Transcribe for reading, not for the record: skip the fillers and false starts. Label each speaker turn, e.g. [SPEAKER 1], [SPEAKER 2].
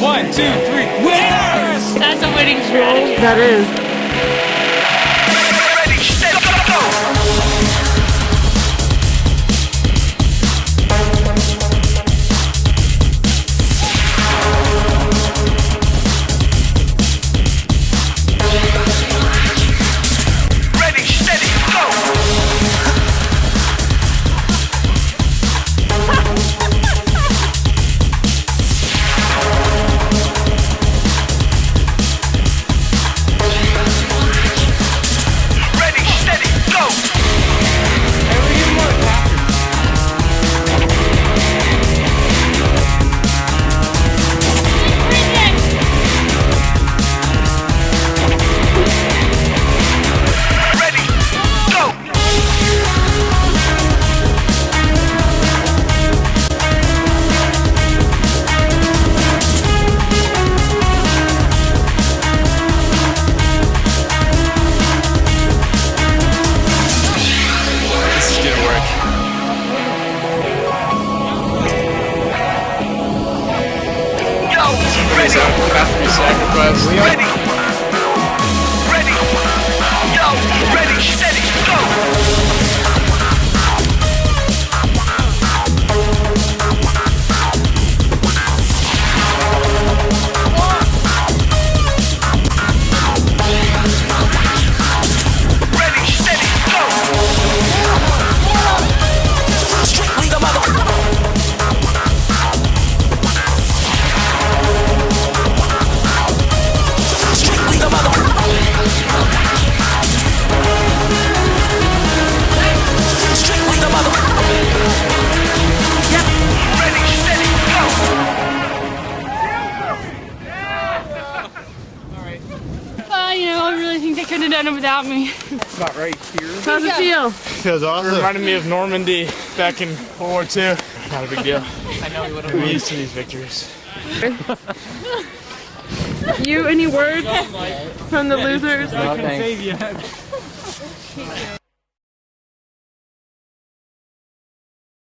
[SPEAKER 1] 1, 2, 3, winners!
[SPEAKER 2] That's a winning strategy.
[SPEAKER 3] That is.
[SPEAKER 4] Ready, steady, go! Ready, steady, go! Ready, steady, go! Ready, go!
[SPEAKER 1] This didn't work.
[SPEAKER 4] Yo, ready,
[SPEAKER 1] After sacrifice.
[SPEAKER 4] ready, ready, yo, ready, steady, go! Ready, steady, go! Strictly the mother. Strictly the mother. Strictly the mother. Yep. Ready, steady, go!
[SPEAKER 2] You know, I really think they couldn't have done it without me.
[SPEAKER 1] About right here.
[SPEAKER 3] How's it feel?
[SPEAKER 5] Feels awesome.
[SPEAKER 1] Reminded me of Normandy back in World War II. Not a big deal. I know we would have used to these victories.
[SPEAKER 3] You, any words from the losers?
[SPEAKER 1] I couldn't save you.